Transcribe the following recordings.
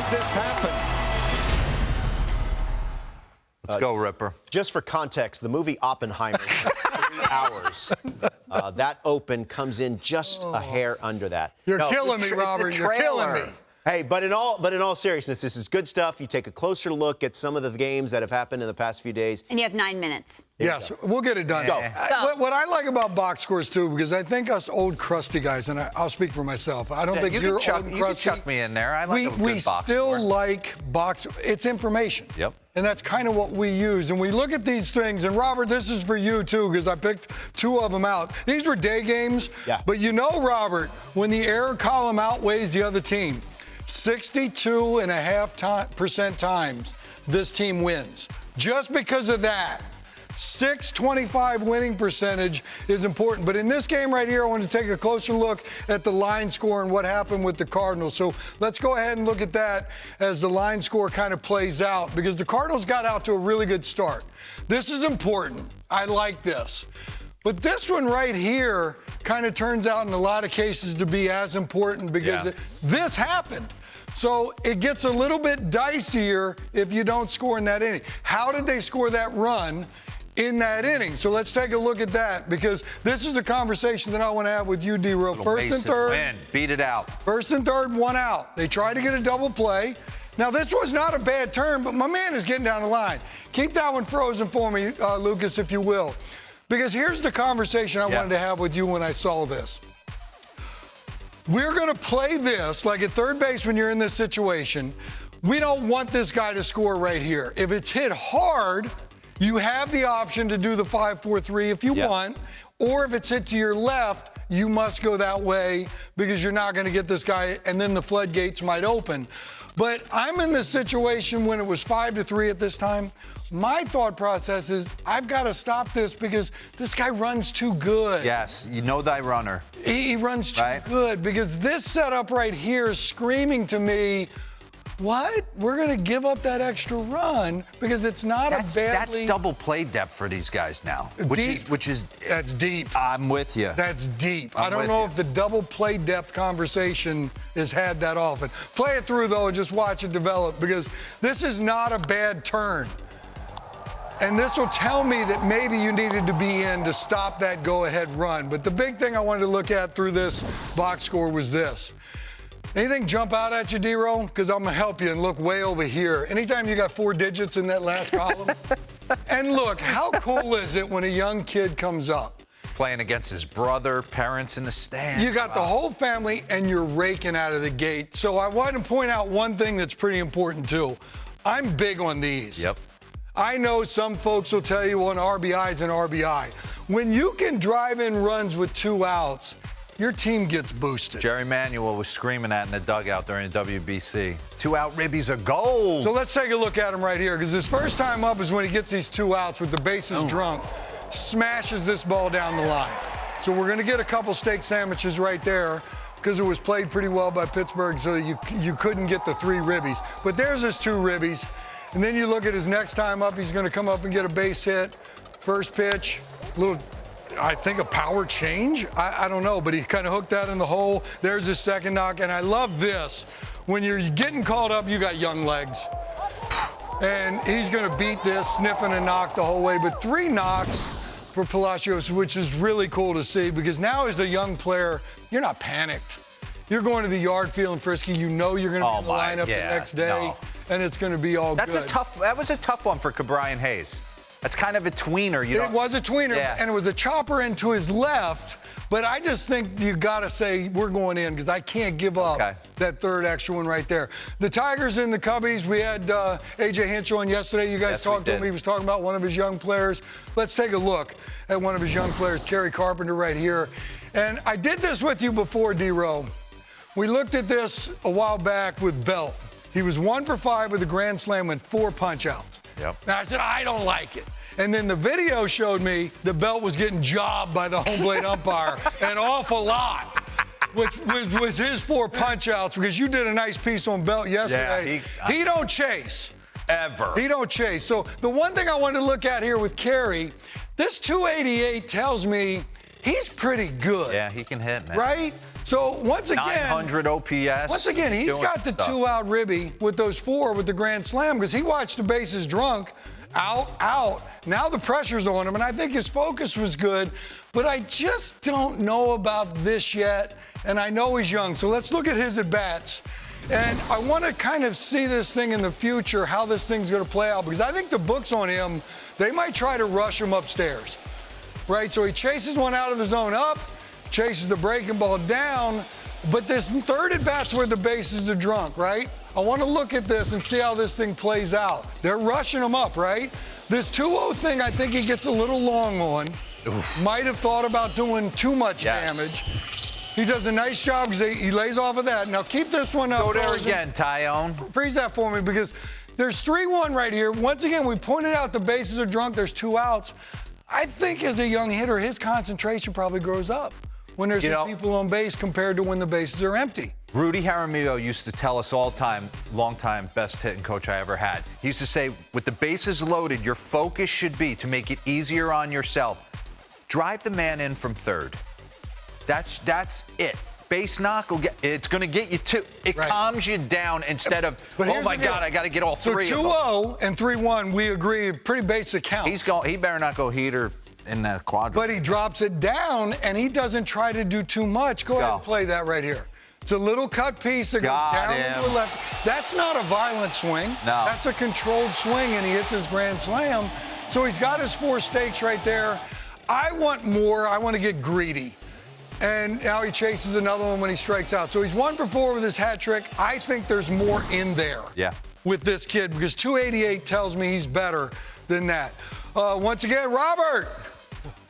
did this happen? Let's go, Ripper. Just for context, the movie Oppenheimer takes 3 hours. That open comes in just a hair under that. You're killing me, Robert. You're killing me. Hey, but in all seriousness, this is good stuff. You take a closer look at some of the games that have happened in the past few days. And you have 9 minutes. Yes, we'll get it done. Go. What I like about box scores, too, because I think us old crusty guys, and I'll speak for myself, I don't think you're old and crusty. You can chuck me in there. I like a good we box still score. like box. It's information. Yep. And that's kind of what we use. And we look at these things, and Robert, this is for you, too, because I picked 2 of them out. These were day games. Yeah. But you know, Robert, when the error column outweighs the other team, 62.5% times this team wins. Just because of that, 625 winning percentage is important. But in this game right here, I want to take a closer look at the line score and what happened with the Cardinals. So let's go ahead and look at that as the line score kind of plays out, because the Cardinals got out to a really good start. This is important. I like this. But this one right here kind of turns out in a lot of cases to be as important, because this happened. So it gets a little bit dicier if you don't score in that inning. How did they score that run in that inning? So let's take a look at that, because this is the conversation that I want to have with you, DeRo. First and third. Win. Beat it out. First and third, 1 out. They tried to get a double play. Now, this was not a bad turn, but my man is getting down the line. Keep that one frozen for me, Lucas, if you will. Because here's the conversation I wanted to have with you when I saw this. We're going to play this like at third base when you're in this situation. We don't want this guy to score right here. If it's hit hard, you have the option to do the 5-4-3 if you want, or if it's hit to your left, you must go that way, because you're not going to get this guy, and then the floodgates might open. But I'm in this situation when it was 5-3 at this time. My thought process is I've got to stop this because this guy runs too good. Yes, you know thy runner. He runs too good, because this setup right here is screaming to me, what? We're going to give up that extra run because it's not a badly... That's double play depth for these guys now, which is That's deep. I'm with you. That's deep. I don't know if the double play depth conversation is had that often. Play it through, though, and just watch it develop, because this is not a bad turn. And this will tell me that maybe you needed to be in to stop that go-ahead run. But the big thing I wanted to look at through this box score was this. Anything jump out at you, DeRo? Because I'm going to help you and look way over here. Anytime you got 4 digits in that last column. And look, how cool is it when a young kid comes up? Playing against his brother, parents in the stands. You got the whole family, and you're raking out of the gate. So I want to point out one thing that's pretty important, too. I'm big on these. Yep. I know some folks will tell you an RBI is an RBI. When you can drive in runs with 2 outs, your team gets boosted. Jerry Manuel was screaming that in the dugout during the WBC. 2-out ribbies are gold. So let's take a look at him right here, because his first time up is when he gets these 2 outs with the bases drunk, smashes this ball down the line. So we're going to get a couple steak sandwiches right there, because it was played pretty well by Pittsburgh, so you couldn't get the 3 ribbies. But there's his 2 ribbies. And then you look at his next time up, he's going to come up and get a base hit. First pitch, little, I think a power change. I don't know, but he kind of hooked that in the hole. There's his second knock, and I love this. When you're getting called up, you got young legs. And he's going to beat this, sniffing a knock the whole way. But 3 knocks for Palacios, which is really cool to see, because now as a young player, you're not panicked. You're going to the yard feeling frisky. You know you're going to be in the lineup the next day. And it's going to be all good. That was a tough one for Cabrian Hayes. That's kind of a tweener. It was a tweener, and it was a chopper into his left. But I just think you got to say we're going in, because I can't give up that 3rd extra one right there. The Tigers and the Cubbies, we had A.J. Hinch on yesterday. You guys talked to him. He was talking about one of his young players. Let's take a look at one of his young players, Kerry Carpenter, right here. And I did this with you before, DeRo. We looked at this a while back with Belt. He was 1 for 5 with a grand slam and 4 punch-outs. Now, I said, I don't like it. And then the video showed me the Belt was getting jobbed by the home plate umpire an awful lot, which was his 4 punch-outs, because you did a nice piece on Belt yesterday. He don't chase. Ever. He don't chase. So the one thing I wanted to look at here with Kerry, this 288 tells me he's pretty good. Yeah, he can hit, man. Right? So once again, 900 OPS. Once again, he's got the stuff. 2-out ribby with those 4 with the grand slam because he watched the bases drunk, out. Now the pressure's on him, and I think his focus was good, but I just don't know about this yet, and I know he's young. So let's look at his at-bats. And I want to kind of see this thing in the future, how this thing's going to play out, because I think the books on him, they might try to rush him upstairs, right? So he chases one out of the zone up, chases the breaking ball down, but this third at-bat's where the bases are drunk, right? I want to look at this and see how this thing plays out. They're rushing him up, right? This 2-0 thing, I think he gets a little long on. Oof. Might have thought about doing too much damage. He does a nice job because he lays off of that. Now keep this one up. Go there again, Tyone. Freeze that for me because there's 3-1 right here. Once again, we pointed out the bases are drunk. There's 2 outs. I think as a young hitter, his concentration probably grows up when there's people on base compared to when the bases are empty. Rudy Jaramillo used to tell us all time, long time, best hitting coach I ever had. He used to say, with the bases loaded, your focus should be to make it easier on yourself. Drive the man in from third. That's it. Base knock will it's going to get you 2. It calms you down instead of, oh my God, I got to get all 3 of them. So 2-0 and 3-1, we agree, pretty basic counts. He better not go heater in that quadrant. But he drops it down and he doesn't try to do too much. Go ahead and play that right here. It's a little cut piece that goes down to the left. That's not a violent swing. No. That's a controlled swing, and he hits his grand slam. So he's got his 4 stakes right there. I want more. I want to get greedy. And now he chases another one when he strikes out. So he's 1 for 4 with his hat trick. I think there's more in there with this kid because 288 tells me he's better than that. Once again, Robert,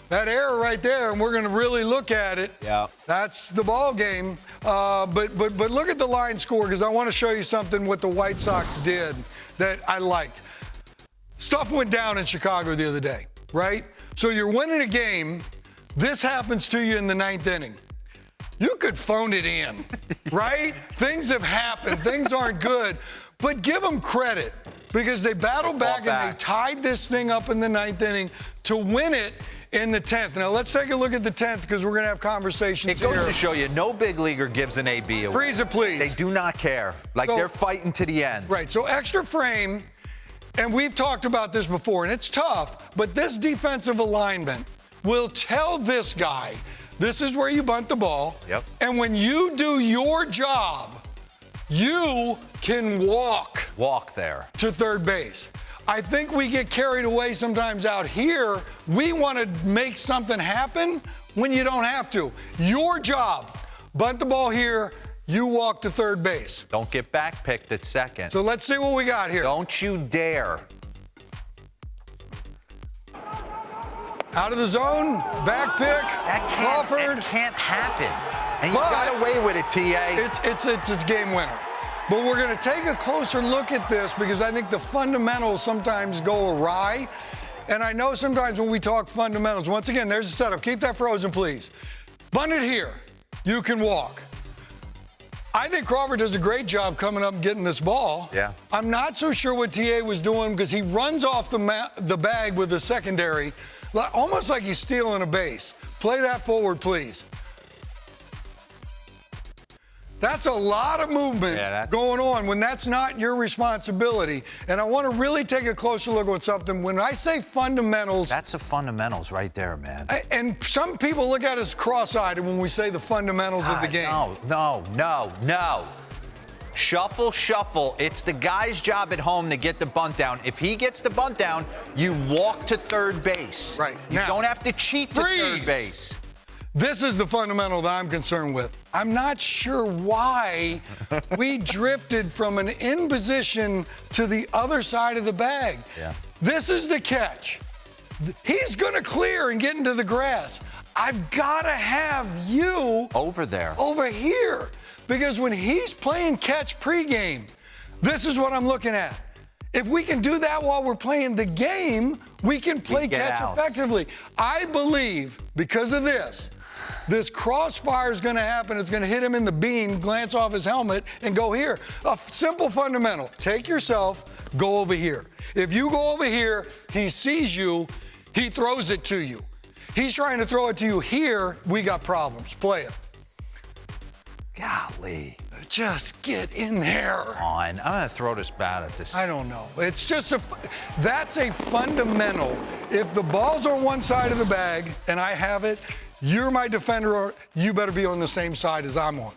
that error right there, and we're going to really look at it. Yeah. That's the ball game. But look at the line score because I want to show you something what the White Sox did that I liked. Stuff went down in Chicago the other day, right? So you're winning a game. This happens to you in the 9th inning. You could phone it in, right? Things have happened. Things aren't good. But give them credit because they battled back and they tied this thing up in the 9th inning to win it in the 10th. Now, let's take a look at the 10th because we're going to have conversations here. It goes to show you, no big leaguer gives an AB away. Freeze it, please. They do not care. Like, they're fighting to the end. Right, so extra frame, and we've talked about this before, and it's tough, but this defensive alignment will tell this guy, this is where you bunt the ball. Yep. And when you do your job, you can walk there to third base. I think we get carried away sometimes out here. We want to make something happen when you don't have to. Your job, bunt the ball here, you walk to third base. Don't get back picked at second. So let's see what we got here. Don't you dare. Out of the zone, back pick, Crawford. That can't happen. And you got away with it, TA. It's a game winner. But we're going to take a closer look at this because I think the fundamentals sometimes go awry. And I know sometimes when we talk fundamentals, once again, there's a setup. Keep that frozen, please. Bunt it here. You can walk. I think Crawford does a great job coming up and getting this ball. Yeah. I'm not so sure what TA was doing because he runs off the bag with the secondary, almost like he's stealing a base. Play that forward, please. That's a lot of movement going on when that's not your responsibility. And I want to really take a closer look at something. When I say fundamentals... That's the fundamentals right there, man. And some people look at us cross-eyed when we say the fundamentals of the game. No. Shuffle. It's the guy's job at home to get the bunt down. If he gets the bunt down, you walk to third base. Right. You don't have to cheat to third base. This is the fundamental that I'm concerned with. I'm not sure why we drifted from an in position to the other side of the bag. Yeah. This is the catch. He's going to clear and get into the grass. I've got to have you over here. Because when he's playing catch pregame, this is what I'm looking at. If we can do that while we're playing the game, we can play catch effectively. I believe because of this crossfire is going to happen. It's going to hit him in the beam, glance off his helmet, and go here. A simple fundamental. Take yourself, go over here. If you go over here, he sees you, he throws it to you. He's trying to throw it to you here, we got problems. Play it. Golly. Just get in there. I'm going to throw this bat at this. I don't know. It's just that's a fundamental. If the ball's on one side of the bag and I have it, you're my defender, you better be on the same side as I'm on.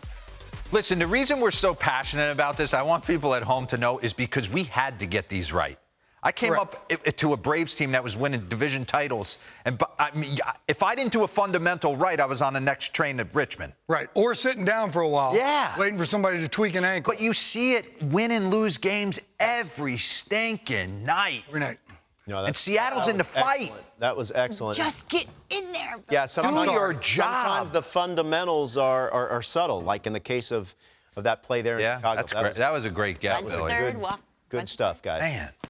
Listen, the reason we're so passionate about this, I want people at home to know, is because we had to get these right. I came up to a Braves team that was winning division titles, and I mean, if I didn't do a fundamental right, I was on the next train to Richmond. Right, or sitting down for a while. Yeah. Waiting for somebody to tweak an ankle. But you see it win and lose games every stinking night. Every night. No, And Seattle's in the fight. Excellent. That was excellent. Just get in there. Yeah, sometimes, Do your job. Sometimes the fundamentals are subtle, like in the case of that play there in Chicago. That's great. That was a great get, Bunch Billy. third, walk. Good stuff, guys. Man.